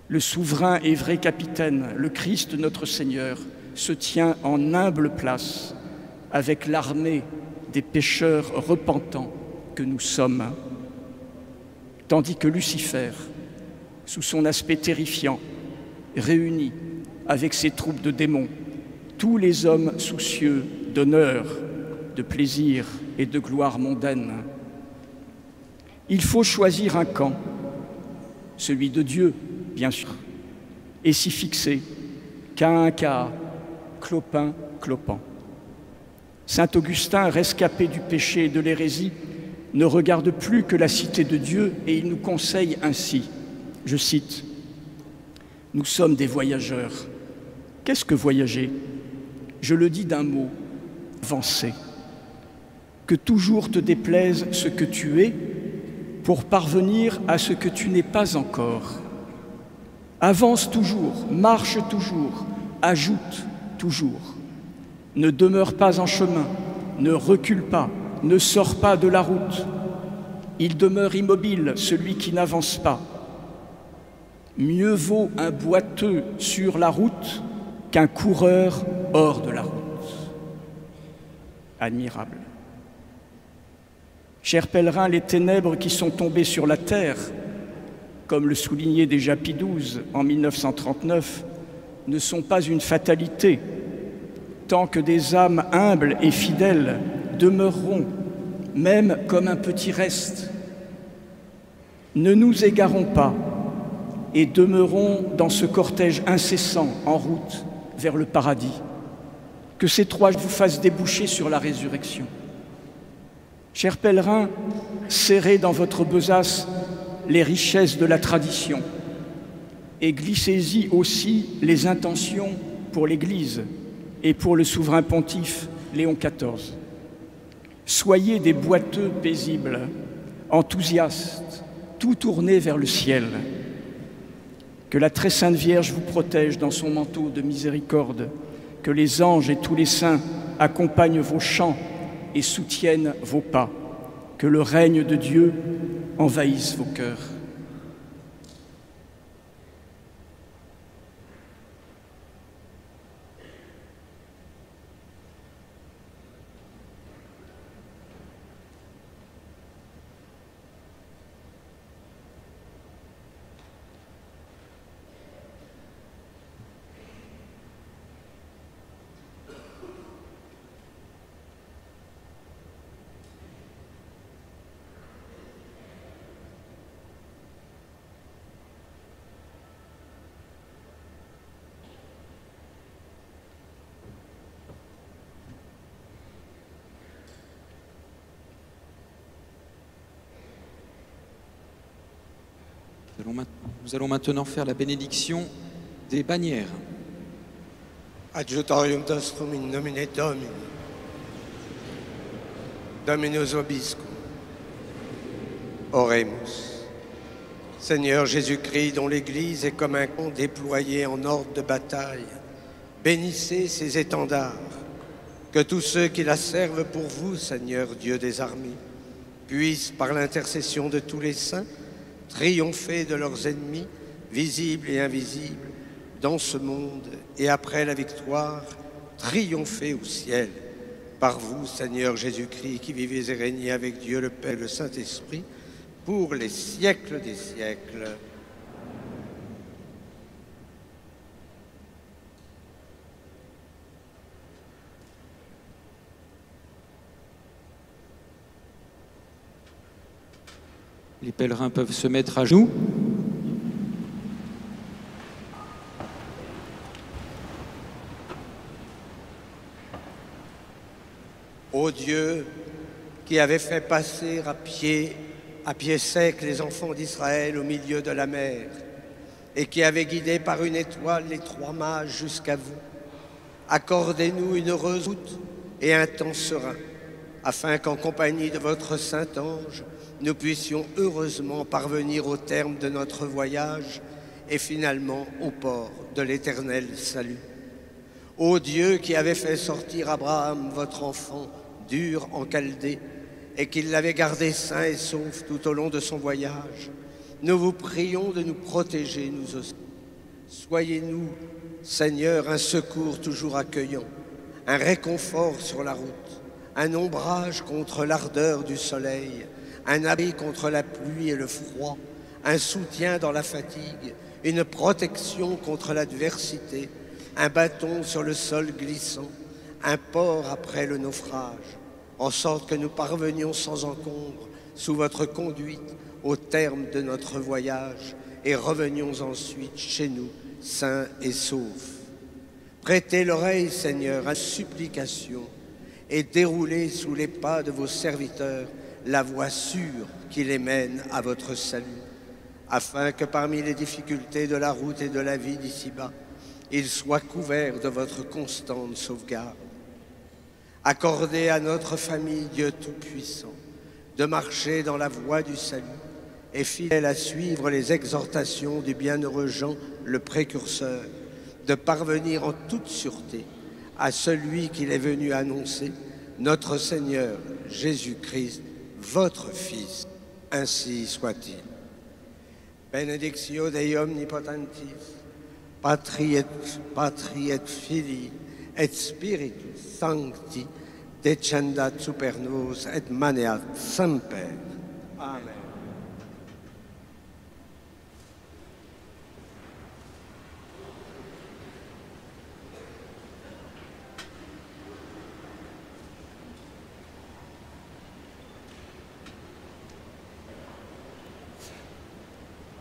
Le souverain et vrai capitaine, le Christ notre Seigneur, se tient en humble place avec l'armée des pécheurs repentants que nous sommes, tandis que Lucifer, sous son aspect terrifiant, réunit avec ses troupes de démons tous les hommes soucieux d'honneur, de plaisir et de gloire mondaine. Il faut choisir un camp, celui de Dieu, bien sûr, et s'y fixer, qu'à un cas, clopin, clopant. Saint Augustin, rescapé du péché et de l'hérésie, ne regarde plus que la cité de Dieu et il nous conseille ainsi, je cite, « Nous sommes des voyageurs. Qu'est-ce que voyager ? Je le dis d'un mot, avancer. Que toujours te déplaise ce que tu es pour parvenir à ce que tu n'es pas encore. Avance toujours, marche toujours, ajoute toujours. Ne demeure pas en chemin, ne recule pas, ne sors pas de la route. Il demeure immobile, celui qui n'avance pas. Mieux vaut un boiteux sur la route qu'un coureur hors de la route. » Admirable. Chers pèlerins, les ténèbres qui sont tombées sur la terre, comme le soulignait déjà Pie XII en 1939, ne sont pas une fatalité, tant que des âmes humbles et fidèles demeureront, même comme un petit reste. Ne nous égarons pas et demeurons dans ce cortège incessant en route vers le paradis. Que ces trois vous fassent déboucher sur la résurrection. Chers pèlerins, serrez dans votre besace les richesses de la tradition et glissez-y aussi les intentions pour l'Église et pour le souverain pontife Léon XIV. Soyez des boiteux paisibles, enthousiastes, tout tournés vers le ciel. Que la très sainte Vierge vous protège dans son manteau de miséricorde, que les anges et tous les saints accompagnent vos chants et soutiennent vos pas, que le règne de Dieu envahisse vos cœurs. Nous allons maintenant faire la bénédiction des bannières. Adjutorium nostrum in nomine Domini. Dominus vobiscum. Oremus. Seigneur Jésus-Christ, dont l'Église est comme un camp déployé en ordre de bataille, bénissez ses étendards. Que tous ceux qui la servent pour vous, Seigneur Dieu des armées, puissent, par l'intercession de tous les saints, triompher de leurs ennemis, visibles et invisibles, dans ce monde, et après la victoire, triompher au ciel. Par vous, Seigneur Jésus-Christ, qui vivez et régnez avec Dieu le Père et le Saint-Esprit, pour les siècles des siècles. Les pèlerins peuvent se mettre à genoux. Ô Dieu, qui avait fait passer à pied sec les enfants d'Israël au milieu de la mer, et qui avait guidé par une étoile les trois mages jusqu'à vous, accordez-nous une heureuse route et un temps serein, afin qu'en compagnie de votre Saint-Ange, nous puissions heureusement parvenir au terme de notre voyage et finalement au port de l'éternel salut. Ô Dieu qui avait fait sortir Abraham, votre enfant, d'Ur en Chaldée, et qui l'avait gardé sain et sauf tout au long de son voyage, nous vous prions de nous protéger, nous aussi. Soyez-nous, Seigneur, un secours toujours accueillant, un réconfort sur la route, un ombrage contre l'ardeur du soleil, un abri contre la pluie et le froid, un soutien dans la fatigue, une protection contre l'adversité, un bâton sur le sol glissant, un port après le naufrage, en sorte que nous parvenions sans encombre, sous votre conduite, au terme de notre voyage, et revenions ensuite chez nous, sains et saufs. Prêtez l'oreille, Seigneur, à supplication, et déroulez sous les pas de vos serviteurs la voie sûre qui les mène à votre salut, afin que parmi les difficultés de la route et de la vie d'ici-bas, ils soient couverts de votre constante sauvegarde. Accordez à notre famille, Dieu Tout-Puissant, de marcher dans la voie du salut et fidèle à suivre les exhortations du bienheureux Jean, le précurseur, de parvenir en toute sûreté à celui qu'il est venu annoncer, notre Seigneur Jésus-Christ, votre Fils. Ainsi soit-il. Benedictio Dei Omnipotentis, Patri et Filii, et Spiritus Sancti, descendat super nos et maneat semper. Amen.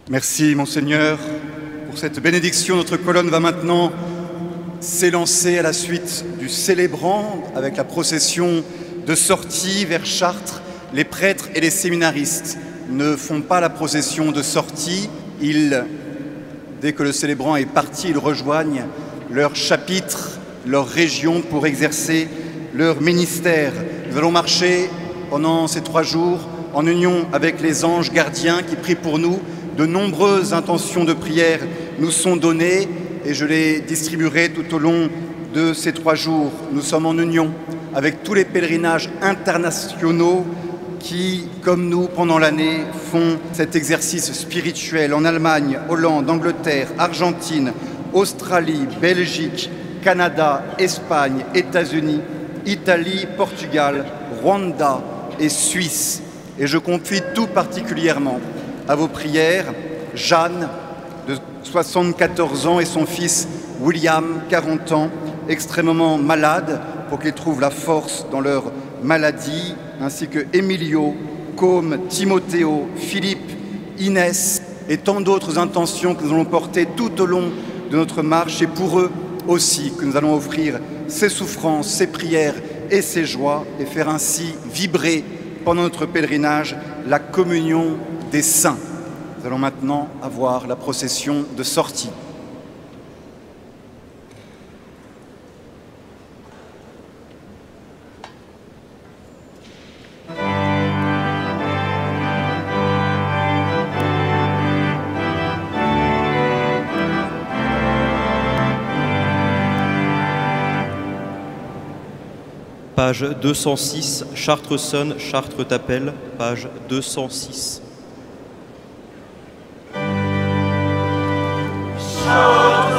Merci, Monseigneur, pour cette bénédiction. Notre colonne va maintenant s'élancer à la suite du célébrant avec la procession de sortie vers Chartres. Les prêtres et les séminaristes ne font pas la procession de sortie. Dès que le célébrant est parti, ils rejoignent leur chapitre, leur région pour exercer leur ministère. Nous allons marcher pendant ces 3 jours en union avec les anges gardiens qui prient pour nous. De nombreuses intentions de prière nous sont données et je les distribuerai tout au long de ces 3 jours. Nous sommes en union avec tous les pèlerinages internationaux qui, comme nous, pendant l'année, font cet exercice spirituel en Allemagne, Hollande, Angleterre, Argentine, Australie, Belgique, Canada, Espagne, États-Unis, Italie, Portugal, Rwanda et Suisse. Et je confie tout particulièrement à vos prières Jeanne, de 74 ans, et son fils William, 40 ans, extrêmement malades, pour qu'ils trouvent la force dans leur maladie, ainsi que Emilio, Côme, Timothéo, Philippe, Inès et tant d'autres intentions que nous allons porter tout au long de notre marche, et pour eux aussi que nous allons offrir ces souffrances, ces prières et ces joies, et faire ainsi vibrer pendant notre pèlerinage la communion des saints. Nous allons maintenant avoir la procession de sortie. Page 206, Chartres sonne, Chartres t'appelle, page 206. Adore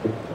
Merci.